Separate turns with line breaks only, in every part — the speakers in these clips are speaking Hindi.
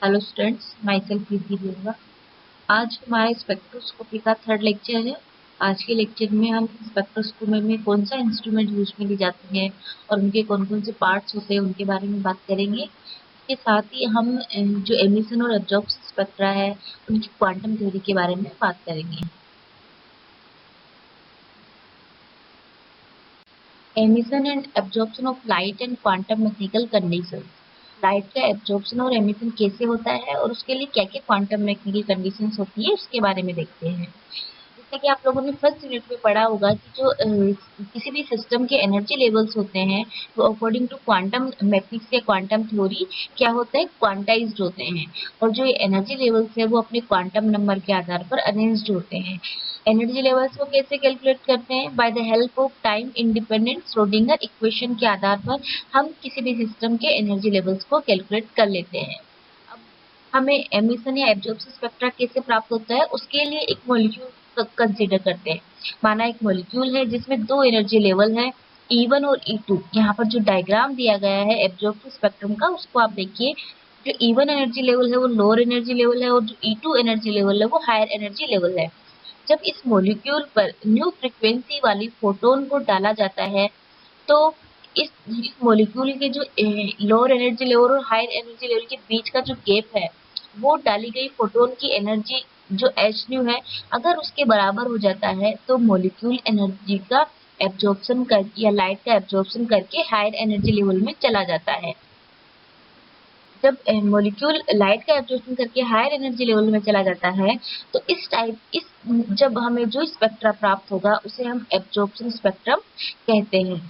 हेलो स्टूडेंट्स, माई सेल्फ प्रीति देवगा। आज हमारा स्पेक्ट्रोस्कोपी का थर्ड लेक्चर है। आज के लेक्चर में हम स्पेक्ट्रोस्कोपी में कौन सा इंस्ट्रूमेंट यूज में ली जाती है और उनके कौन कौन से पार्ट्स होते हैं उनके बारे में बात करेंगे। इसके साथ ही हम जो एमिशन और एब्जॉर्प्शन स्पेक्ट्रा है उनकी क्वांटम थ्योरी के बारे में बात करेंगे। Emission and absorption of light and quantum mechanical conditions. Light का एब्जॉर्प्शन और एमिशन कैसे होता है और उसके लिए क्या क्या क्वांटम मैकेनिकल कंडीशंस होती है उसके बारे में देखते हैं। जैसे कि आप लोगों ने फर्स्ट यूनिट में पढ़ा होगा कि जो किसी भी सिस्टम के एनर्जी लेवल्स होते हैं वो अकॉर्डिंग टू क्वांटम मैथमेटिक्स या क्वांटम थ्योरी क्या होता है, क्वांटाइज्ड होते हैं। और जो ये एनर्जी लेवल्स है वो अपने क्वांटम नंबर के आधार पर अरेंज्ड होते हैं। एनर्जी लेवल्स को कैसे कैलकुलेट करते हैं? By the help of time independent Schrodinger equation के आधार पर हम किसी भी सिस्टम के एनर्जी लेवल्स को कैलकुलेट कर लेते हैं। अब हमें एमिशन या एब्जॉर्प्शन स्पेक्ट्रा कैसे प्राप्त होता है उसके लिए एक मॉलिक्यूल कंसीडर करते हैं। माना एक मॉलिक्यूल है जिसमें दो एनर्जी लेवल है, E1 और E2। यहाँ पर जो डायग्राम दिया गया है एब्जॉर्प्शन स्पेक्ट्रम का उसको आप देखिए। जो E1 एनर्जी लेवल है वो लोअर एनर्जी लेवल है और जो E2 एनर्जी लेवल है वो हायर एनर्जी लेवल है। जब इस मॉलिक्यूल पर न्यू फ्रीक्वेंसी वाली फोटोन को डाला जाता है तो इस मॉलिक्यूल के जो लोअर एनर्जी लेवल और हायर एनर्जी लेवल के बीच का जो गैप है वो डाली गई फोटोन की एनर्जी जो एच न्यू है अगर उसके बराबर हो जाता है तो मॉलिक्यूल एनर्जी का एब्जॉर्प्शन कर या लाइट का एब्जॉर्प्शन करके हायर एनर्जी लेवल में चला जाता है। जब मॉलिक्यूल लाइट का एब्जॉर्प्शन करके हायर एनर्जी लेवल में चला जाता है तो इस जब हमें जो स्पेक्ट्रा प्राप्त होगा उसे हम एब्जॉर्प्शन स्पेक्ट्रम कहते हैं।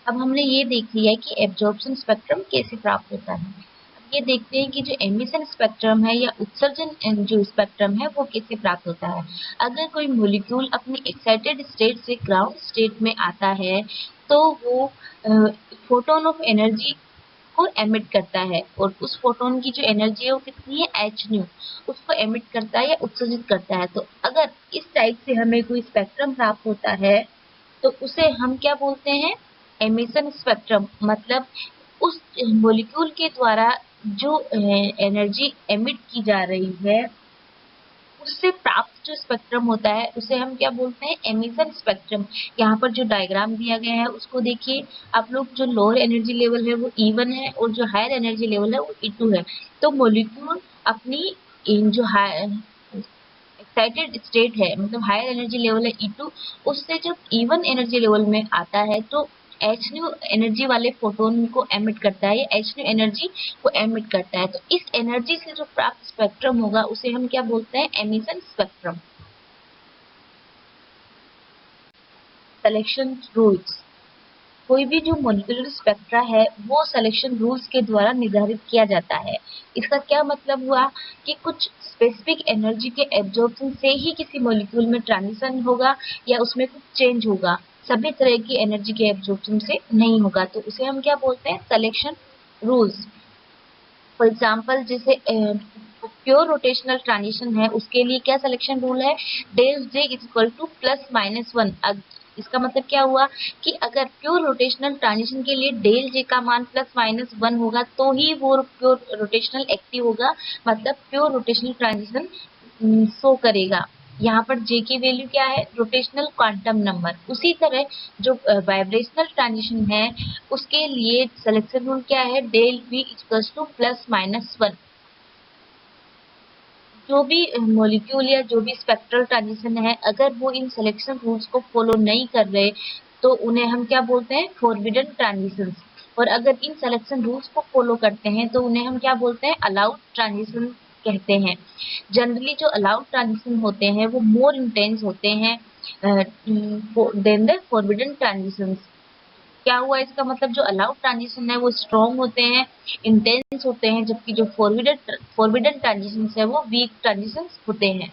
अब हमने ये देख लिया है कि एब्जॉर्प्शन स्पेक्ट्रम कैसे प्राप्त होता है। अब ये देखते हैं कि जो एमिशन स्पेक्ट्रम है या उत्सर्जन जो स्पेक्ट्रम है वो कैसे प्राप्त होता है। अगर कोई मॉलिक्यूल अपनी एक्साइटेड स्टेट से ग्राउंड स्टेट में आता है तो वो फोटोन ऑफ एनर्जी को एमिट करता है और उस फोटोन की जो एनर्जी है वो कितनी है, एच न्यू। उसको एमिट करता है या उत्सर्जित करता है। तो अगर इस टाइप से हमें कोई स्पेक्ट्रम प्राप्त होता है तो उसे हम क्या बोलते हैं, एमिशन स्पेक्ट्रम। मतलब उस मॉलिक्यूल के द्वारा जो एनर्जी एमिट की जा रही है उससे प्राप्त जो स्पेक्ट्रम होता है उसे हम क्या बोलते हैं, एमिशन स्पेक्ट्रम। यहाँ पर जो डायग्राम दिया गया है उसको देखिए आप लोग। जो लोअर एनर्जी लेवल है वो E1 है और जो हायर एनर्जी लेवल है वो E2 है। तो मॉलिक्यूल अपनी इन जो एक्साइटेड स्टेट है मतलब हायर एनर्जी लेवल है E2, उससे जब E1 एनर्जी लेवल में आता है तो एच न्यू एनर्जी वाले फोटोन को एमिट करता है या एच न्यू एनर्जी को एमिट करता है। तो इस एनर्जी से जो प्राप्त स्पेक्ट्रम होगा उसे हम क्या बोलते हैं, एमिशन स्पेक्ट्रम। Selection rules. कोई भी जो मॉलिक्यूलर स्पेक्ट्रा है वो सिलेक्शन रूल्स के द्वारा निर्धारित किया जाता है। इसका क्या मतलब हुआ कि कुछ स्पेसिफिक एनर्जी के एब्जॉर्प्शन से ही किसी मॉलिक्यूल में ट्रांजिशन होगा या उसमें कुछ चेंज होगा, सभी तरह की एनर्जी के एब्जॉर्प्शन से नहीं होगा। तो उसे हम क्या बोलते हैं, सिलेक्शन रूल्स। फॉर एग्जाम्पल जैसे प्योर रोटेशनल ट्रांजिशन है उसके लिए क्या सिलेक्शन रूल है, del J is equal to plus minus one. इसका मतलब क्या हुआ कि अगर प्योर रोटेशनल ट्रांजिशन के लिए डेल जे का मान प्लस माइनस वन होगा तो ही वो प्योर रोटेशनल एक्टिव होगा, मतलब प्योर रोटेशनल ट्रांजिशन शो करेगा। यहाँ पर जे की वैल्यू क्या है, रोटेशनल क्वांटम नंबर। उसी तरह जो वाइब्रेशनल ट्रांजिशन है उसके लिए सिलेक्शन रूल क्या है, del V equals to plus minus one. जो भी मॉलिक्यूल या जो भी स्पेक्ट्रल ट्रांजिशन है अगर वो इन सिलेक्शन रूल्स को फॉलो नहीं कर रहे तो उन्हें हम क्या बोलते हैं, फॉरबिडन ट्रांजिशंस। और अगर इन सिलेक्शन रूल्स को फॉलो करते हैं तो उन्हें हम क्या बोलते हैं, अलाउड ट्रांजिशन कहते हैं। जनरली जो अलाउड ट्रांजिशन होते हैं वो मोर इंटेंस होते हैं देन द फॉरबिडन ट्रांजिशंस। क्या हुआ, इसका मतलब जो अलाउड ट्रांजिशन है वो स्ट्रॉन्ग होते हैं, इंटेंस होते हैं, जबकि जो फॉरबिडन ट्रांजिशन है वो वीक ट्रांजिशन होते हैं।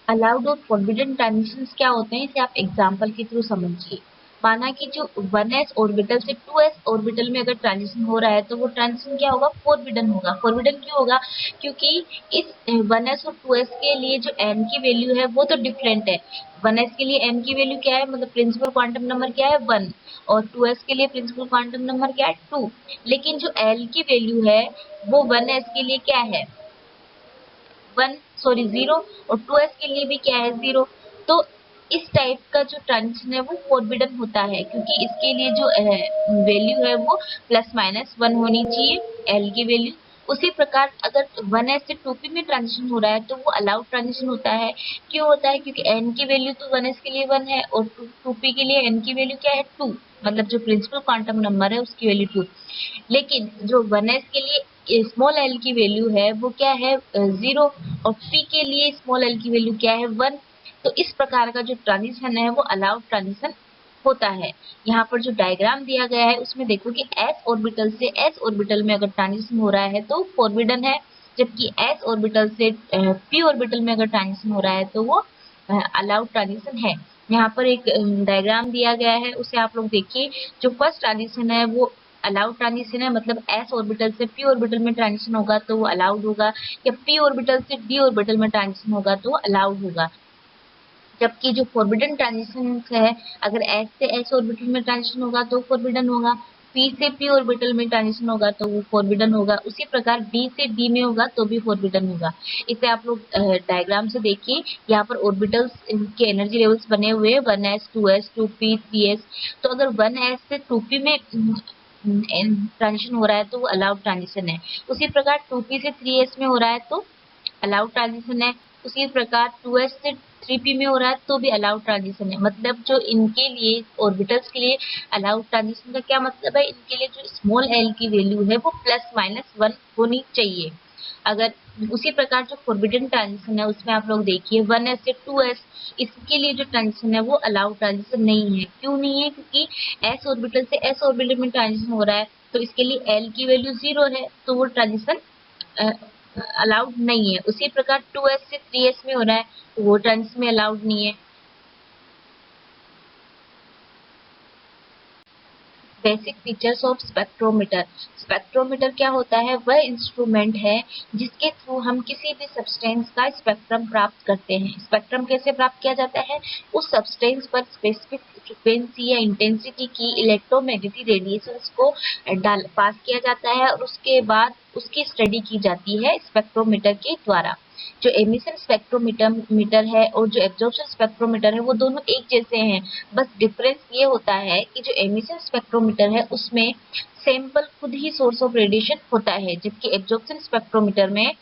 अलाउड और फॉरबिडन ट्रांजिशंस क्या होते हैं इसे आप एग्जांपल के थ्रू समझिए। माना कि जो 1s ऑर्बिटल से 2s ऑर्बिटल में अगर ट्रांजिशन हो रहा है तो वो ट्रांजिशन क्या होगा, फोरबिडन होगा। फोरबिडन क्यों होगा, क्योंकि इस 1s और 2s के लिए जो n की वैल्यू है वो तो डिफरेंट है। 1s के लिए n की वैल्यू क्या है, मतलब प्रिंसिपल क्वांटम नंबर क्या है 1, और 2s के लिए प्रिंसिपल क्वांटम नंबर क्या है 2। लेकिन जो l की वैल्यू है वो 1s के लिए क्या है 0, और 2s के लिए भी क्या है 0। तो इस टाइप का जो ट्रांजिशन है वो फोरबिडन होता है, क्योंकि इसके लिए जो वैल्यू है वो ±1 होनी चाहिए l की वैल्यू। उसी प्रकार अगर 1s से 2p में ट्रांजिशन हो रहा है तो वो अलाउड ट्रांजिशन होता है। क्यों होता है, क्योंकि n की वैल्यू तो 1s के लिए 1 है और 2p के लिए n की वैल्यू क्या है 2, मतलब जो प्रिंसिपल क्वांटम नंबर है उसकी वैल्यू 2। लेकिन जो 1s के लिए स्मॉल l की वैल्यू है वो क्या है 0, और p के लिए स्मॉल l की वैल्यू क्या है 1। तो इस प्रकार का जो ट्रांजिशन है वो अलाउड ट्रांजिशन होता है। यहाँ पर जो डायग्राम दिया गया है उसमें देखो कि s ऑर्बिटल से s ऑर्बिटल में अगर ट्रांजिशन हो रहा है तो फोरबिडन है, जबकि s ऑर्बिटल से p ऑर्बिटल में अगर ट्रांजिशन हो रहा है तो वो अलाउड ट्रांजिशन है। यहाँ पर एक डायग्राम दिया गया है, उसे आप लोग देखिए। जो फर्स्ट ट्रांजिशन है वो अलाउड ट्रांजिशन है, मतलब s ऑर्बिटल से p ऑर्बिटल में ट्रांजिशन होगा तो वो अलाउड होगा, या p ऑर्बिटल से d ऑर्बिटल में ट्रांजिशन होगा तो वो अलाउड होगा। जबकि जो फोरबिडन ट्रांजिशन है, अगर s से s ऑर्बिटल में ट्रांजिशन होगा तो फोरबिडन होगा, p से p ऑर्बिटल में ट्रांजिशन होगा तो वो फोरबिडन होगा। उसी प्रकार d से d में होगा तो भी फोरबिडन होगा। इसे आप लोग डायग्राम से देखिए, यहाँ पर ऑर्बिटल्स के एनर्जी लेवल्स बने हुए हैं 1s 2s 2p 3s। तो अगर 1s से 2p में ट्रांजिशन हो रहा है तो वो अलाउड ट्रांजिशन है। उसी प्रकार 2p से 3s में हो रहा है तो अलाउड ट्रांजिशन है। उसी प्रकार 2s से 3p में हो रहा है तो भी अलाउड ट्रांजिशन है। मतलब जो इनके लिए ऑर्बिटल्स के लिए अलाउड ट्रांजिशन का क्या मतलब है, इनके लिए जो स्मॉल l की वैल्यू है वो ±1 होनी चाहिए। अगर उसी प्रकार जो फोरबिडन ट्रांजिशन है उसमें आप लोग देखिए 1s से 2s, इसके लिए जो ट्रांजिशन है वो अलाउड ट्रांजिशन नहीं है। क्यों नहीं है, क्योंकि s ऑर्बिटल से s ऑर्बिटल में ट्रांजिशन हो रहा है तो इसके लिए l की वैल्यू 0 है, तो वो ट्रांजिशन अलाउड नहीं है। उसी प्रकार 2s से 3s में हो रहा है तो वो ट्रांजिशन में अलाउड नहीं है। Basic features of spectrometer. Spectrometer क्या होता है, वह इंस्ट्रूमेंट है जिसके थ्रू हम किसी भी सब्सटेंस का स्पेक्ट्रम प्राप्त करते हैं। स्पेक्ट्रम कैसे प्राप्त किया जाता है, उस सब्सटेंस पर स्पेसिफिक फ्रीक्वेंसी या इंटेंसिटी की इलेक्ट्रोमैग्नेटिक रेडिएशंस को पास किया जाता है और उसके बाद उसकी स्टडी की जाती है स्पेक्ट्रोमीटर के द्वारा। जो एमिशन स्पेक्ट्रोमीटर है और जो एब्जॉर्प्शन स्पेक्ट्रोमीटर है वो दोनों एक जैसे हैं, बस डिफरेंस ये होता है कि जो एमिशन स्पेक्ट्रोमीटर है उसमें सैंपल खुद ही सोर्स ऑफ रेडिएशन होता है, जबकि एब्जॉर्प्शन स्पेक्ट्रोमीटर में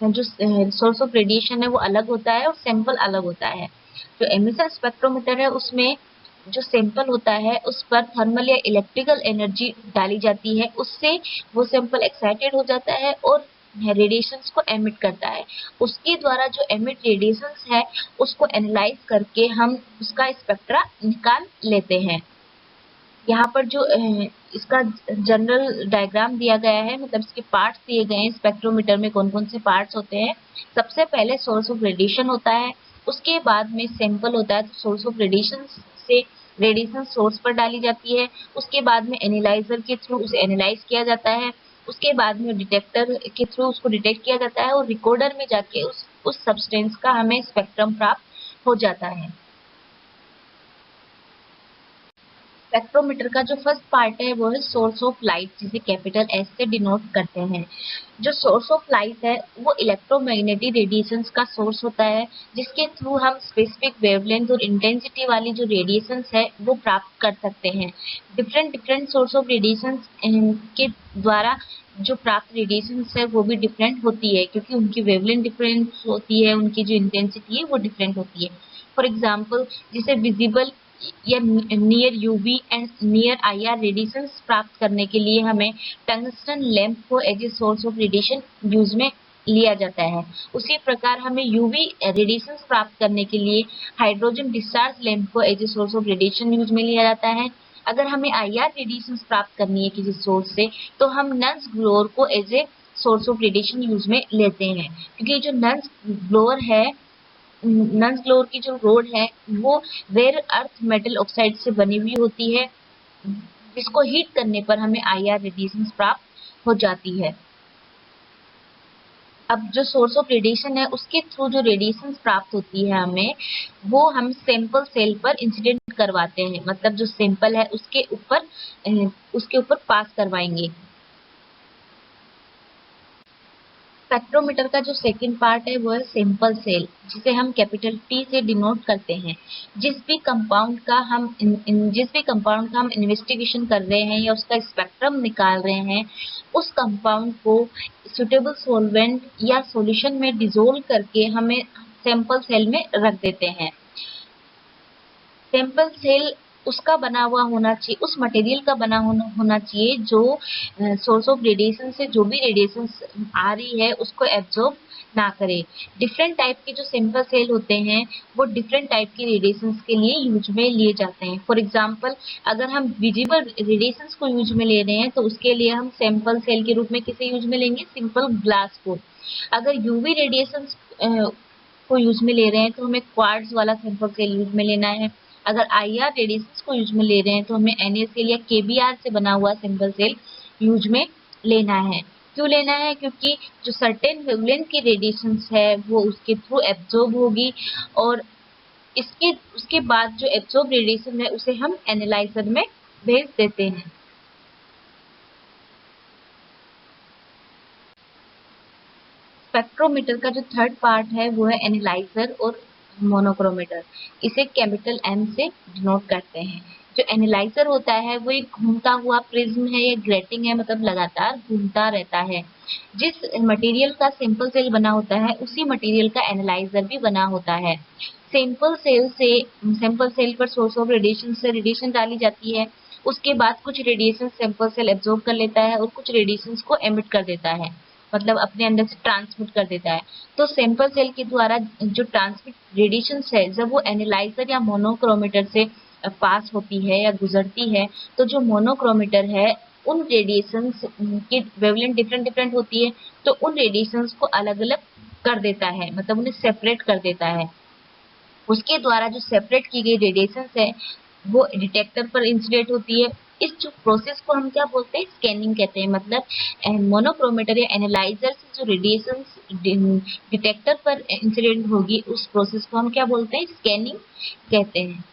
जो सोर्स ऑफ रेडिएशन है वो अलग होता है और सैंपल अलग होता है। जो एमिशन स्पेक्ट्रोमीटर है उसमें जो सैंपल होता है उस पर थर्मल या इलेक्ट्रिकल एनर्जी डाली जाती है, उससे वो सैंपल एक्साइटेड हो जाता है और रेडिएशंस को एमिट करता है। उसके द्वारा जो एमिट रेडिएशंस है उसको एनालाइज करके हम उसका स्पेक्ट्रा निकाल लेते हैं। यहाँ पर जो इसका जनरल डायग्राम दिया गया है, मतलब इसके पार्ट्स दिए गए हैं, स्पेक्ट्रोमीटर में कौन कौन से पार्ट्स होते हैं। सबसे पहले सोर्स ऑफ रेडिएशन होता है, उसके बाद में सैंपल होता है, तो सोर्स ऑफ रेडिएशन से रेडिएशन सोर्स पर डाली जाती है, उसके बाद में एनालाइजर के थ्रू उसे एनालाइज किया जाता है, उसके बाद में डिटेक्टर के थ्रू उसको डिटेक्ट किया जाता है और रिकॉर्डर में जाके उस सब्सटेंस का हमें स्पेक्ट्रम प्राप्त हो जाता है। स्पेक्ट्रोमीटर का जो फर्स्ट पार्ट है वो है सोर्स ऑफ लाइट, जिसे कैपिटल एस से डिनोट करते हैं। जो सोर्स ऑफ लाइट है वो इलेक्ट्रोमैग्नेटिक रेडिएशंस का सोर्स होता है, जिसके थ्रू हम स्पेसिफिक वेवलेंथ और इंटेंसिटी वाली जो रेडिएशंस है वो प्राप्त कर सकते हैं। Different different source of radiations के द्वारा जो प्राप्त रेडिएशंस है वो भी डिफरेंट होती है, क्योंकि उनकी वेवलेंथ डिफरेंट होती है, उनकी जो इंटेंसिटी है वो डिफरेंट होती है। फॉर एग्जाम्पल, जिसे विजिबल या near UV and near IR radiations प्राप्त करने के लिए हमें टंगस्टन लैंप को as a source of radiation use में लिया जाता है। उसी प्रकार हमें यूवी रेडिएशंस प्राप्त करने के लिए हाइड्रोजन डिस्चार्ज लैंप को as a source of radiation use में लिया जाता है। अगर हमें आईआर रेडिएशंस प्राप्त करनी है किसी सोर्स से तो हम नन्स ग्लोअर को as a source of radiation use में लेते हैं, क्योंकि जो नन्स ग्लोअर है नन्स ग्लोर की जो रोड है वो रेयर अर्थ मेटल ऑक्साइड से बनी हुई होती है, जिसको हीट करने पर हमें आईआर रेडिएशन प्राप्त हो जाती है। अब जो सोर्स ऑफ रेडिएशन है उसके थ्रू जो रेडिएशन प्राप्त होती है हमें, वो हम सैंपल सेल पर इंसिडेंट करवाते हैं, मतलब जो सैंपल है उसके ऊपर पास करवाएंगे। स्पेक्ट्रोमीटर का जो सेकंड पार्ट है वो है सैंपल सेल, जिसे हम कैपिटल टी से डिनोट करते हैं। जिस भी कंपाउंड का हम इन्वेस्टिगेशन कर रहे हैं या उसका स्पेक्ट्रम निकाल रहे हैं, उस कंपाउंड को सुटेबल सॉल्वेंट या सॉल्यूशन में डिसोल्व करके हमें सैंपल सेल में रख देते हैं। सैंपल सेल उसका बना हुआ होना चाहिए, उस मटेरियल का बना होना चाहिए जो सोर्स ऑफ रेडिएशन से जो भी रेडिएशन आ रही है उसको एब्जॉर्ब ना करे। डिफरेंट टाइप के जो सैंपल सेल होते हैं वो डिफरेंट टाइप के रेडिएशंस के लिए यूज में लिए जाते हैं। फॉर एग्जांपल, अगर हम विजिबल रेडिएशंस को यूज में ले रहे हैं तो उसके लिए हम सैंपल सेल के रूप में किसे यूज में लेंगे? सिंपल ग्लास को। अगर यूवी रेडिएशंस को यूज में ले रहे हैं तो हमें क्वार्ट्ज वाला सैंपल सेल यूज में लेना है। अगर आईआर रेडिएशंस को यूज में ले रहे हैं तो हमें NaCl या केबीआर से बना हुआ सैंपल सेल यूज में लेना है। क्यों लेना है? क्योंकि जो सर्टेन वेवलेंथ की रेडिएशंस है वो उसके थ्रू एब्जॉर्ब होगी, और उसके बाद जो एब्जॉर्ब रेडिएशन है उसे हम एनालाइजर में भेज देते हैं। स्पेक्ट्रोमीटर का जो थर्ड पार्ट है वो है एनालाइजर और मोनोक्रोमीटर। इसे कैपिटल M से डिनोट करते हैं। जो एनालाइजर होता है वो एक घूमता हुआ प्रिज्म है या ग्रेटिंग है, मतलब लगातार घूमता रहता है। जिस मटेरियल का सैंपल सेल बना होता है उसी मटेरियल का एनालाइजर भी बना होता है। सैंपल सेल पर सोर्स ऑफ रेडिएशन से रेडिएशन डाली जाती है। उसके बाद कुछ रेडिएशन सैंपल सेल एब्जॉर्ब कर लेता है और कुछ रेडिएशन को एमिट कर देता है, मतलब अपने अंदर से ट्रांसमिट कर देता है। तो सैंपल सेल के द्वारा जो ट्रांसमिट रेडिएशन है जब वो एनालाइजर या मोनोक्रोमीटर से पास होती है या गुजरती है, तो जो मोनोक्रोमीटर है उन रेडिएशंस की वेवलेंथ डिफरेंट डिफरेंट होती है, तो उन रेडिएशंस को अलग अलग कर देता है, मतलब उन्हें सेपरेट कर देता है। उसके द्वारा जो सेपरेट की गई रेडिएशंस है वो डिटेक्टर पर इंसिडेंट होती है। इस जो प्रोसेस को हम क्या बोलते हैं? स्कैनिंग कहते हैं। मतलब मोनोक्रोमीटर या एनालाइजर से जो रेडिएशंस डिटेक्टर पर इंसिडेंट होगी उस प्रोसेस को हम क्या बोलते हैं? स्कैनिंग कहते हैं।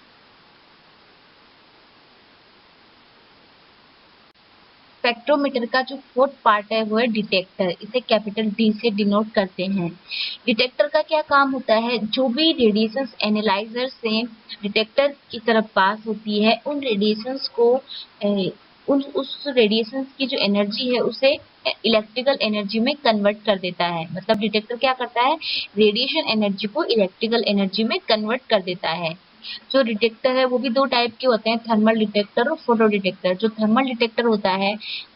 स्पेक्ट्रोमीटर का जो फोर्थ पार्ट है वो है डिटेक्टर। इसे कैपिटल D से डिनोट करते हैं। डिटेक्टर का क्या काम होता है? जो भी रेडिएशंस एनालाइजर से डिटेक्टर की तरफ पास होती है उन रेडिएशंस को उस रेडिएशंस की जो एनर्जी है उसे इलेक्ट्रिकल एनर्जी में कन्वर्ट कर देता है। मतलब डिटेक्टर क्या करता है? रेडिएशन एनर्जी को इलेक्ट्रिकल एनर्जी में कन्वर्ट कर देता है। जो डिटेक्टर है वो भी दो टाइप के होते हैं, थर्मल डिटेक्टर और फोटो डिटेक्टर। जो थर्मल डिटेक्टर होता है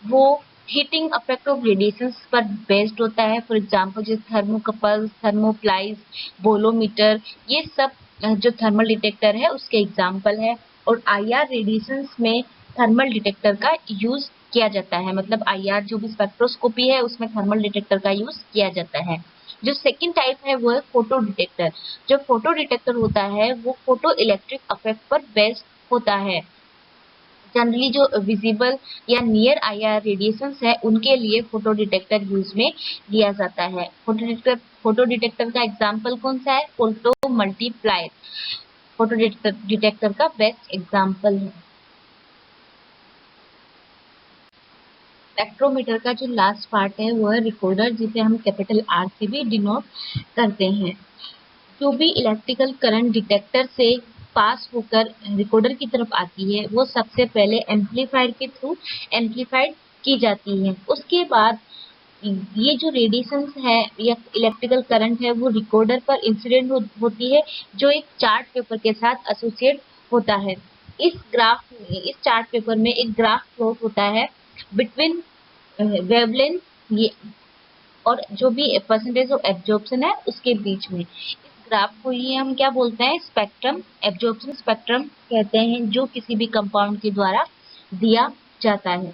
वो हीटिंग इफेक्ट ऑफ रेडिएशंस पर बेस्ड होता है। फॉर एग्जांपल जैसे थर्मोकपल्स, थर्मोप्लाइज, बोलोमीटर, ये सब जो थर्मल डिटेक्टर है उसके एग्जाम्पल है। और आईआर रेडिएशंस में थर्मल डिटेक्टर का यूज किया जाता है, मतलब आईआर जो भी स्पेक्ट्रोस्कोपी है उसमें थर्मल डिटेक्टर का यूज किया जाता है। जो सेकंड टाइप है वो है फोटो डिटेक्टर। जो फोटो डिटेक्टर होता है वो फोटो इलेक्ट्रिक इफेक्ट पर बेस्ड होता है। जनरली जो विजिबल या नियर आईआर रेडिएशंस है उनके लिए फोटो डिटेक्टर यूज में लिया जाता है। फोटो डिटेक्टर का एग्जांपल कौन सा है? फोटो मल्टीप्लायर फोटो डिटेक्टर का बेस्ट एग्जांपल है। स्पेक्ट्रोमीटर का जो लास्ट पार्ट है वो है रिकॉर्डर, जिसे हम कैपिटल R से भी डिनोट करते हैं। जो भी इलेक्ट्रिकल करंट डिटेक्टर से पास होकर रिकॉर्डर की तरफ आती है वो सबसे पहले एम्पलीफायर के थ्रू एम्पलीफाइड की जाती है। उसके बाद ये जो रेडिएशंस है या इलेक्ट्रिकल करंट है वो रिकॉर्डर पर इंसिडेंट होती है, जो एक चार्ट पेपर के साथ एसोसिएट होता है। इस चार्ट पेपर में एक ग्राफ प्लॉट होता है बिटवीन वेवलेंथ ये और जो भी परसेंटेज ऑफ एब्जॉर्प्शन है उसके बीच में। इस ग्राफ को ही हम क्या बोलते हैं? स्पेक्ट्रम, एब्जॉर्प्शन स्पेक्ट्रम कहते हैं, जो किसी भी कंपाउंड के द्वारा दिया जाता है।